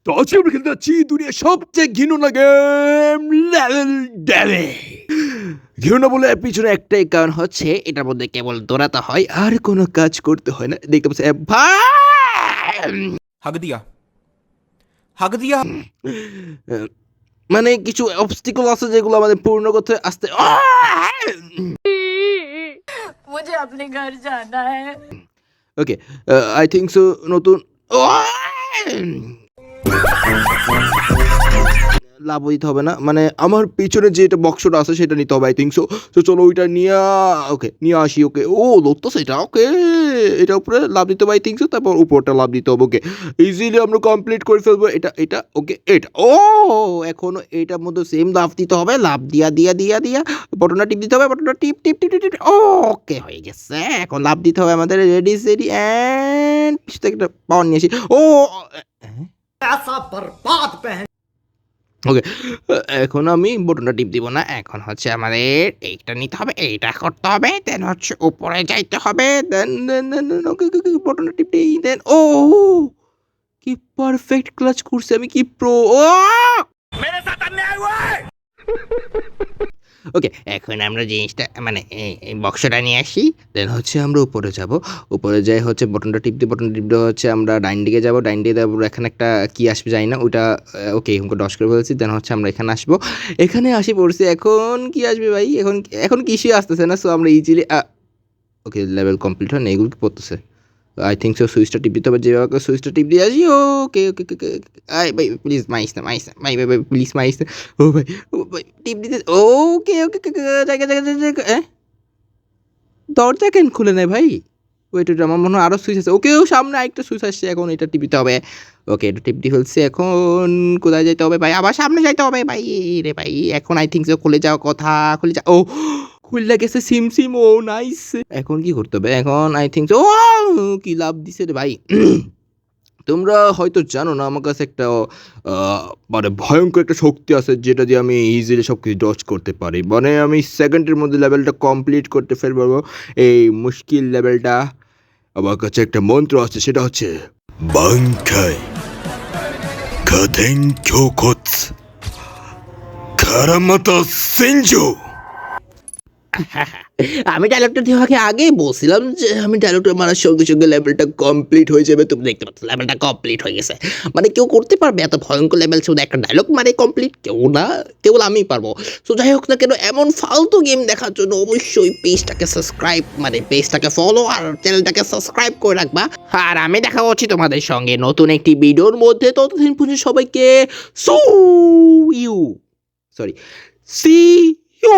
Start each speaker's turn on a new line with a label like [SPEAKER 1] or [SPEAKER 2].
[SPEAKER 1] তো আজকে আমরা খেলতে যাচ্ছি দুনিয়ার সবচেয়ে ঘৃণা গেম লেভেল ড্যালে। ঘৃণা বলে পিছনে একটাই কারণ হচ্ছে এটার মধ্যে কেবল দৌড়াতে হয় আর কোনো কাজ করতে হয় না। দেখতে পাচ্ছি
[SPEAKER 2] हक दिया हक दिया
[SPEAKER 1] মানে কিছু অবস্টিকল আছে যেগুলো আমাদের পূর্ণ করতে আসতে
[SPEAKER 3] मुझे अपने घर जाना है।
[SPEAKER 1] ওকে আই থিঙ্ক সো নতুন লাভ দিতে হবে না, মানে আমার পিছনে যেটা বক্সটা আছে সেটা নিতে হবে আই থিঙ্ক সো। তো চলো ওইটা নিয়ে নিয়ে আসি। ওকে ও লোকতো সেটা ওকে এটা উপরে লাভ দিতে হবে আই থিঙ্ক সো, তারপর উপরটা লাভ দিতে হবে। ওকে ইজিলি আমরা কমপ্লিট করে ফেলবো এটা এটা ওকে এটা ও এখন এটার মধ্যে সেম লাভ দিতে হবে, লাভ দিয়া দিয়া দিয়া দিয়া বটনটা টিপ দিতে হবে, বটনটা টিপ টিপ টিপ টিপ ওকে হয়ে গেছে। এখন লাভ দিতে হবে আমাদের রেডি সেডি অ্যান্ড পিছনে একটা পাওয়ার নিয়ে আসি। ও ওকে এখন আমি বটনটা টিপ দিব না, এখন হচ্ছে আমাদের এইটা নিতে হবে, এইটা করতে হবে, দেন হচ্ছে উপরে যাইতে হবে, দেন দেন দেন ওকে বটনটা টিপ দিই, দেন ও কি পারফেক্ট ক্লাচ করছে আমি, কি প্রো। ও ওকে এখন আমরা জিনিসটা মানে এই বক্সটা নিয়ে আসি, দেন হচ্ছে আমরা উপরে যাব, উপরে যাই হচ্ছে বটনটা টিপ দিয়ে, বটনটা টিপ দিয়ে হচ্ছে আমরা ডাইন দিকে যাবো, ডাইন দিকে যাবো, এখানে একটা কি আসবে যাই না ওটা ওকে এখানে ডস করে ফেলছি, দেন হচ্ছে আমরা এখানে আসবো, এখানে আসি পড়ছি। এখন কি আসবে ভাই, এখন এখন কিছুই আসতেছে না, সো আমরা ইজিলি ওকে লেভেল কমপ্লিট হয় না, এগুলো কি পড়তেছে আই থিঙ্ক সো। সুইচটা টিপ দিতে হবে, যেভাবে সুইচটা টিপ দিয়ে আসি। ওকে ওকে ওকে আই ভাই প্লিজ মাইস না ভাই ভাই ভাই প্লিজ মাইস না, ও ভাই টিপ দিতে ওকে ওকে জায়গা জায়গা জায়গা দরজা কেন খুলে নেয় ভাই, ওইটা আমার মনে হয় আরও সুইচ আছে। ওকে ও সামনে আরেকটা সুইচ আসছে, এখন এটা টিপ দিতে হবে। ওকে এটা টিপ দিয়ে ফেলছে, এখন কোথায় যেতে হবে ভাই, আবার সামনে যাইতে হবে ভাই রে ভাই, এখন আই থিঙ্ক সো খুলে যাওয়ার কথা, খুলে যা ও খুললে গেছে সিম সিম ও নাইস। এখন কি করতে হবে, এখন আই থিঙ্ক সো কি লাভ দিছে রে ভাই। তোমরা হয়তো জানো না আমার কাছে একটা মানে ভয়ঙ্কর একটা শক্তি আছে যেটা দিয়ে আমি ইজিলি সব কিছু ডজ করতে পারি, মানে আমি সেকেন্ডের মধ্যে লেভেলটা কমপ্লিট করতে ফেলবো এই মুশকিল লেভেলটা। আমার কাছে একটা মন্ত্র আছে, সেটা হচ্ছে বাংখাই খাদেংখ্যোখোৎস খারামাতা সিনজো। আমি ডায়লগটা দিয়ে আগেই বলছিলাম যে আমি ডায়লগটা মারার সঙ্গে সঙ্গে লেভেলটা কমপ্লিট হয়ে যাবে। তুমি দেখতে পাচ্ছ লেভেলটা কমপ্লিট হয়ে গেছে, মানে কেউ করতে পারবে এত ভয়ঙ্কর লেভেল শুধু একটা ডায়লগ মানে কমপ্লিট, কেউ না, কেবল আমিই পারবো। তো যাই হোক না কেন, এমন ফালতু গেম দেখার জন্য অবশ্যই পেজটাকে সাবস্ক্রাইব মানে পেজটাকে ফলো আর চ্যানেলটাকে সাবস্ক্রাইব করে রাখবা। আর আমি দেখা হচ্ছি তোমাদের সঙ্গে নতুন একটি ভিডিওর মধ্যে, ততদিন পর্যন্ত সবাইকে সি ইউ